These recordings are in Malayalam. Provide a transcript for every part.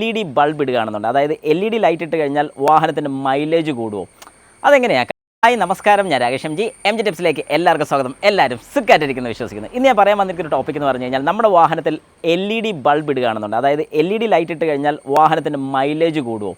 LED bulb ഇടുകയാണെന്നുണ്ട്. അതായത് LED ലൈറ്റ് ഇട്ട് കഴിഞ്ഞാൽ വാഹനത്തിൻ്റെ മൈലേജ് കൂടുമോ? അതെങ്ങനെയാണ്? ഹായ് നമസ്കാരം, ഞാൻ രാകേഷ് MG ടിപ്സിലേക്ക് എല്ലാവർക്കും സ്വാഗതം. എല്ലാവരും സുഖമായിട്ടിരിക്കുന്നു വിശ്വസിക്കുന്നു. ഇന്ന് ഞാൻ പറയാൻ വന്നിരിക്കുന്ന ടോപ്പിക് എന്ന് പറഞ്ഞു കഴിഞ്ഞാൽ നമ്മുടെ വാഹനത്തിൽ LED ബൾബ് ഇടുകയാണെന്നുണ്ട്. അതായത് LED ലൈറ്റ് ഇട്ട് കഴിഞ്ഞാൽ വാഹനത്തിൻ്റെ മൈലേജ് കൂടുമോ?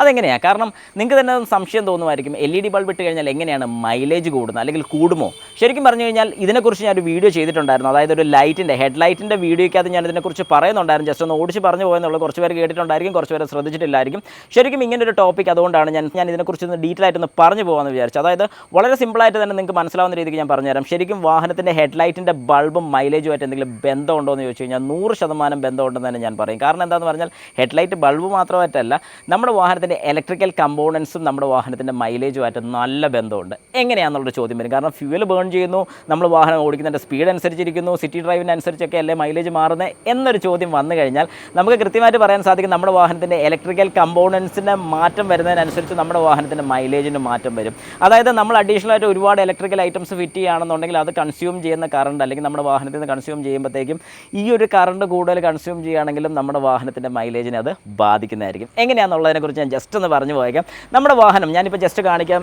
അതെങ്ങനെയാണ്? കാരണം നിങ്ങൾക്ക് തന്നെ സംശയം തോന്നുമായിരിക്കും, LED ബൾബ് ഇട്ട് കഴിഞ്ഞാൽ എങ്ങനെയാണ് മൈലേജ് കൂടുന്നത്, അല്ലെങ്കിൽ കൂടുമോ? ശരിക്കും പറഞ്ഞു കഴിഞ്ഞാൽ ഇതിനെക്കുറിച്ച് ഞാനൊരു വീഡിയോ ചെയ്തിട്ടുണ്ടായിരുന്നു. അതായത് ഒരു ലൈറ്റിൻ്റെ ഹെഡ്ലൈറ്റിൻ്റെ വീഡിയോയ്ക്കകത്ത് ഞാൻ ഇതിനെക്കുറിച്ച് പറയുന്നുണ്ടായിരുന്നു. ജസ്റ്റ് ഒന്ന് ഓടിച്ച് പറഞ്ഞു പോയെന്നുള്ളൂ. കുറച്ച് പേര് കേട്ടിട്ടുണ്ടായിരിക്കും, കുറച്ച് പേര് ശ്രദ്ധിച്ചിട്ടില്ലായിരിക്കും. ശരിക്കും ഇങ്ങനൊരു ടോപ്പിക് അതുകൊണ്ടാണ് ഞാൻ ഇതിനെക്കുറിച്ചൊന്ന് ഡീറ്റെയിൽ ആയിട്ടൊന്ന് പറഞ്ഞു പോകാമെന്ന് വിചാരിച്ചു. അതായത് വളരെ സിമ്പിളായിട്ട് തന്നെ നിങ്ങൾക്ക് മനസ്സിലാവുന്ന രീതിക്ക് ഞാൻ പറഞ്ഞുതരാം. ശരിക്കും വാഹനത്തിൻ്റെ ഹെഡ്ലൈറ്റിൻ്റെ ബൾബും മൈലേജുമായിട്ട് എന്തെങ്കിലും ബന്ധമുണ്ടോ എന്ന് ചോദിച്ചു കഴിഞ്ഞാൽ 100% ബന്ധമുണ്ടെന്ന് തന്നെ ഞാൻ പറയും. കാരണം എന്താണെന്ന് പറഞ്ഞാൽ ഹെഡ്ലൈറ്റ് ബൾബ് മാത്രമായിട്ടല്ല, നമ്മുടെ വാഹനത്തിൻ്റെ ഇലക്ട്രിക്കൽ കമ്പോണൻസും നമ്മുടെ വാഹനത്തിൻ്റെ മൈലേജുമായിട്ട് നല്ല ബന്ധമുണ്ട്. എങ്ങനെയാണെന്നുള്ളൊരു ചോദ്യം വരും. കാരണം ഫ്യൂവൽ ബേൺ ചെയ്യുന്നു, നമ്മൾ വാഹനം ഓടിക്കുന്നതിൻ്റെ സ്പീഡ് അനുസരിച്ചിരിക്കുന്നു, സിറ്റി ഡ്രൈവിനനുസരിച്ചൊക്കെ അല്ലേ മൈലേജ് മാറുന്നത് എന്നൊരു ചോദ്യം വന്നു കഴിഞ്ഞാൽ നമുക്ക് കൃത്യമായിട്ട് പറയാൻ സാധിക്കും, നമ്മുടെ വാഹനത്തിൻ്റെ ഇലക്ട്രിക്കൽ കമ്പോണൻസിൻ്റെ മാറ്റം വരുന്നതിനനുസരിച്ച് നമ്മുടെ വാഹനത്തിൻ്റെ മൈലേജിന് മാറ്റം വരും. അതായത് നമ്മൾ അഡീഷണലായിട്ട് ഒരുപാട് ഇലക്ട്രിക്കൽ ഐറ്റംസ് ഫിറ്റ് ചെയ്യുകയാണെന്നുണ്ടെങ്കിൽ അത് കൺസ്യൂം ചെയ്യുന്ന കറണ്ട്, അല്ലെങ്കിൽ നമ്മുടെ വാഹനത്തിൽ നിന്ന് കൺസ്യൂം ചെയ്യുമ്പോഴത്തേക്കും ഈ ഒരു കറണ്ട് കൂടുതൽ കൺസ്യൂം ചെയ്യുകയാണെങ്കിലും നമ്മുടെ വാഹനത്തിൻ്റെ മൈലേജിനെ അത് ബാധിക്കുന്നതായിരിക്കും. എങ്ങനെയാണെന്നുള്ളതിനെക്കുറിച്ച് ഞാൻ ജസ്റ്റ് ഒന്ന് പറഞ്ഞു പോയേക്കാം. നമ്മുടെ വാഹനം ഞാനിപ്പോൾ ജസ്റ്റ് കാണിക്കാം.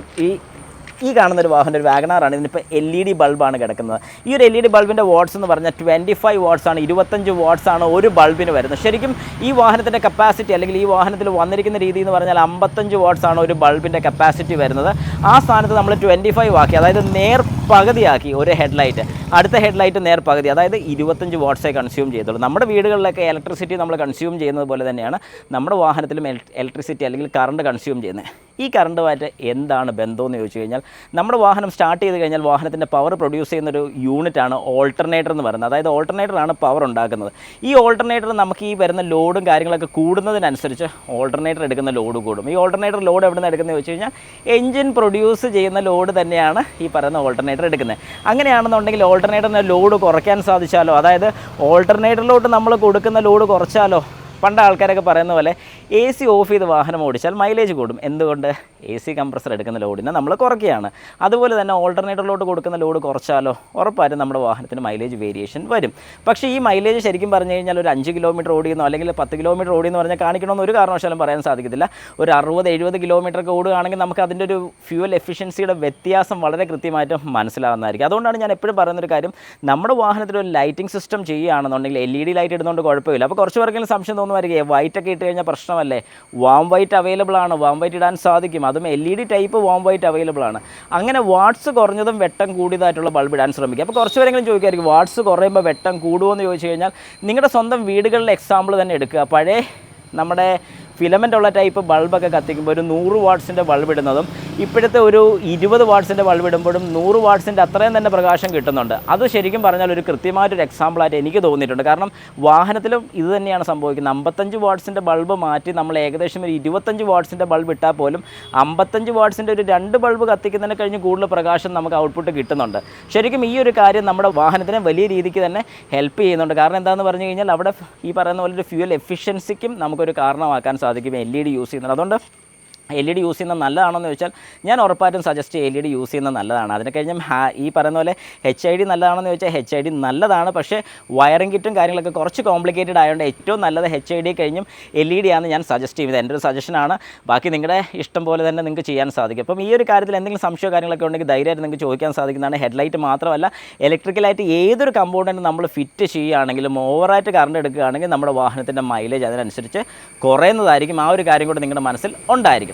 ഈ കാണുന്നൊരു വാഹനം ഒരു വാഗണാറാണ്. ഇതിനിപ്പോൾ LED ബൾബാണ് കിടക്കുന്നത്. ഈ ഒരു LED ബൾബിൻ്റെ വാട്ട്സ് എന്ന് പറഞ്ഞാൽ 25 വാട്ട്സ് ആണ്, 25 വാട്ട്സ് ആണ് ഒരു ബൾബിന് വരുന്നത്. ശരിക്കും ഈ വാഹനത്തിൻ്റെ കപ്പാസിറ്റി, അല്ലെങ്കിൽ ഈ വാഹനത്തിൽ വന്നിരിക്കുന്ന രീതി എന്ന് പറഞ്ഞാൽ 55 വാട്ട്സ് ആണ് ഒരു ബൾബിൻ്റെ കപ്പാസിറ്റി വരുന്നത്. ആ സ്ഥാനത്ത് നമ്മൾ 25 ആക്കി, അതായത് നേർ പകുതിയാക്കി ഒരു ഹെഡ്ലൈറ്റ്, അടുത്ത ഹെഡ്ലൈറ്റ് നേർ പകുതി, അതായത് 25 വാട്ട്സേ കൺസ്യൂം ചെയ്തുള്ളൂ. നമ്മുടെ വീടുകളിലൊക്കെ ഇലക്ട്രിസിറ്റി നമ്മൾ കൺസ്യൂം ചെയ്യുന്നത് പോലെ തന്നെയാണ് നമ്മുടെ വാഹനത്തിലും ഇലക്ട്രിസിറ്റി അല്ലെങ്കിൽ കറണ്ട് കൺസ്യൂം ചെയ്യുന്നത്. ഈ കറണ്ടുമായിട്ട് എന്താണ് ബന്ധമെന്ന് ചോദിച്ചു കഴിഞ്ഞാൽ, നമ്മുടെ വാഹനം സ്റ്റാർട്ട് ചെയ്ത് കഴിഞ്ഞാൽ വാഹനത്തിൻ്റെ പവർ പ്രൊഡ്യൂസ് ചെയ്യുന്നൊരു യൂണിറ്റാണ് ഓൾട്ടർനേറ്റർ എന്ന് പറയുന്നത്. അതായത് ഓൾട്ടർനേറ്ററാണ് പവർ ഉണ്ടാക്കുന്നത്. ഈ ഓൾട്ടർനേറ്റർ നമുക്ക് ഈ വരുന്ന ലോഡും കാര്യങ്ങളൊക്കെ കൂടുന്നതിനനുസരിച്ച് ഓൾട്ടർനേറ്റർ എടുക്കുന്ന ലോഡ് കൂടും. ഈ ഓൾട്ടർനേറ്റർ ലോഡ് എവിടെ നിന്ന് എടുക്കുന്നത് ചോദിച്ചു കഴിഞ്ഞാൽ, എഞ്ചിൻ പ്രൊഡ്യൂസ് ചെയ്യുന്ന ലോഡ് തന്നെയാണ് ഈ പറയുന്ന ഓൾട്ടർനേറ്റർ എടുക്കുന്നത്. അങ്ങനെയാണെന്നുണ്ടെങ്കിൽ ഓൾട്ടർനേറ്ററിന് ലോഡ് കുറയ്ക്കാൻ സാധിച്ചാലോ, അതായത് ഓൾട്ടർനേറ്ററിലോട്ട് നമ്മൾ കൊടുക്കുന്ന ലോഡ് കുറച്ചാലോ, പണ്ട് ആൾക്കാരൊക്കെ പറയുന്ന പോലെ AC ഓഫ് ചെയ്ത് വാഹനം ഓടിച്ചാൽ മൈലേജ് കൂടും. എന്തുകൊണ്ട്? AC കംപ്രസർ എടുക്കുന്ന ലോഡിനെ നമ്മൾ കുറയ്ക്കുകയാണ്. അതുപോലെ തന്നെ ഓൾട്ടർനേറ്ററിലോട്ട് കൊടുക്കുന്ന ലോഡ് കുറച്ചാലോ ഉറപ്പായിട്ടും നമ്മുടെ വാഹനത്തിന് മൈലേജ് വേരിയേഷൻ വരും. പക്ഷേ ഈ മൈലേജ് ശരിക്കും പറഞ്ഞു കഴിഞ്ഞാൽ ഒരു 5 കിലോമീറ്റർ ഓടിയെന്നോ അല്ലെങ്കിൽ 10 കിലോമീറ്റർ ഓടിയെന്ന് പറഞ്ഞാൽ കാണിക്കണമെന്ന് ഒരു കാരണവശാലും പറയാൻ സാധിക്കത്തില്ല. ഒരു 60-70 കിലോമീറ്ററൊക്കെ ഓടുകയാണെങ്കിൽ നമുക്ക് അതിൻ്റെ ഒരു ഫ്യൂവൽ എഫിഷ്യൻസിയുടെ വ്യത്യാസം വളരെ കൃത്യമായിട്ട് മനസ്സിലാവുന്നതായിരിക്കും. അതുകൊണ്ടാണ് ഞാൻ എപ്പോഴും പറയുന്നൊരു കാര്യം, നമ്മുടെ വാഹനത്തിൽ ഒരു ലൈറ്റിംഗ് സിസ്റ്റം ചെയ്യുകയാണെന്നുണ്ടെങ്കിൽ LED ലൈറ്റ് ഇടുന്നതുകൊണ്ട് കുഴപ്പമില്ല. അപ്പോൾ കുറച്ച് പേർക്കെങ്കിലും സംശയം തോന്നുമായിരിക്കും, വൈറ്റൊക്കെ ഇട്ട് കഴിഞ്ഞാൽ പ്രശ്നമല്ലേ? വാം വൈറ്റ് അവൈലബിൾ ആണ്, വാം വൈറ്റ് ഇടാൻ സാധിക്കും. അതും LED type warm white available ആണ്. അങ്ങനെ വാട്ട്സ് കുറഞ്ഞതും വെട്ടം കൂടിയതായിട്ടുള്ള ബൾബ് ഇടാൻ ശ്രമിക്കുക. അപ്പോൾ കുറച്ച് പേരെങ്കിലും ചോദിക്കുമായിരിക്കും, വാട്ട്സ് കുറയുമ്പോൾ വെട്ടം കൂടുമോ എന്ന് ചോദിച്ചു കഴിഞ്ഞാൽ, നിങ്ങളുടെ സ്വന്തം വീടുകളിലെ എക്സാമ്പിൾ തന്നെ എടുക്കുക. പഴയ നമ്മുടെ ഫിലമെൻ്റ് ഉള്ള ടൈപ്പ് ബൾബൊക്കെ കത്തിക്കുമ്പോൾ ഒരു 100 വാട്ട്സിൻ്റെ ബൾബ് ഇടുന്നതും ഇപ്പോഴത്തെ ഒരു 20 വാട്ട്സിൻ്റെ ബൾബ് ഇടുമ്പോഴും 100 വാട്ട്സിൻ്റെ അത്രയും തന്നെ പ്രകാശം കിട്ടുന്നുണ്ട്. അത് ശരിക്കും പറഞ്ഞാൽ ഒരു കൃത്യമായിട്ടൊരു എക്സാമ്പിളായിട്ട് എനിക്ക് തോന്നിയിട്ടുണ്ട്. കാരണം വാഹനത്തിലും ഇത് തന്നെയാണ് സംഭവിക്കുന്നത്. 55 വാട്ട്സിൻ്റെ ബൾബ് മാറ്റി നമ്മൾ ഏകദേശം ഒരു 25 വാട്ട്സിൻ്റെ ബൾബ് ഇട്ടാൽ പോലും 55 വാട്ട്സിൻ്റെ ഒരു 2 ബൾബ് കത്തിക്കുന്നതിന് കഴിഞ്ഞ് കൂടുതൽ പ്രകാശം നമുക്ക് ഔട്ട്പുട്ട് കിട്ടുന്നുണ്ട്. ശരിക്കും ഈ ഒരു കാര്യം നമ്മുടെ വാഹനത്തിനെ വലിയ രീതിക്ക് തന്നെ ഹെൽപ്പ് ചെയ്യുന്നുണ്ട്. കാരണം എന്താണെന്ന് പറഞ്ഞു കഴിഞ്ഞാൽ, അവിടെ ഈ പറയുന്ന പോലെ ഒരു ഫ്യൂവൽ എഫിഷ്യൻസിക്കും നമുക്കൊരു കാരണമാക്കാൻ സാധിക്കും LED യൂസ് ചെയ്യുന്നത്. അതുകൊണ്ട് LED യൂസ് ചെയ്യുന്നത് നല്ലതാണെന്ന് ചോദിച്ചാൽ ഞാൻ ഉറപ്പായിട്ടും സജസ്റ്റ് LED യൂസ് ചെയ്യുന്നത് നല്ലതാണ്. അതിന് കഴിഞ്ഞും ഈ പറയുന്ന പോലെ HID നല്ലതാണെന്ന് ചോദിച്ചാൽ HID നല്ലതാണ്. പക്ഷേ വയറിംഗ് കിറ്റും കാര്യങ്ങളൊക്കെ കുറച്ച് കോംപ്ലിക്കേറ്റഡ് ആയതുകൊണ്ട് ഏറ്റവും നല്ലത് HID കഴിഞ്ഞും LED ആണ് ഞാൻ സജസ്റ്റ് ചെയ്യുന്നത്. എൻ്റെ ഒരു സജഷനാണ്. ബാക്കി നിങ്ങളുടെ ഇഷ്ടം പോലെ തന്നെ നിങ്ങൾക്ക് ചെയ്യാൻ സാധിക്കും. അപ്പം ഈ ഒരു കാര്യത്തിൽ എന്തെങ്കിലും സംശയമോ കാര്യങ്ങളൊക്കെ ഉണ്ടെങ്കിൽ ധൈര്യമായിട്ട് നിങ്ങൾക്ക് ചോദിക്കാൻ സാധിക്കുന്നതാണ്. ഹെഡ്ലൈറ്റ് മാത്രമല്ല, ഇലക്ട്രിക്കലായിട്ട് ഏതൊരു കമ്പോണൻറ്റ് നമ്മൾ ഫിറ്റ് ചെയ്യുകയാണെങ്കിലും ഓവറായിട്ട് കറണ്ട് എടുക്കുകയാണെങ്കിൽ നമ്മുടെ വാഹനത്തിൻ്റെ മൈലേജ് അതിനനുസരിച്ച് കുറയുന്നതായിരിക്കും. ആ ഒരു കാര്യം കൂടെ നിങ്ങളുടെ മനസ്സിൽ ഉണ്ടായിരിക്കും.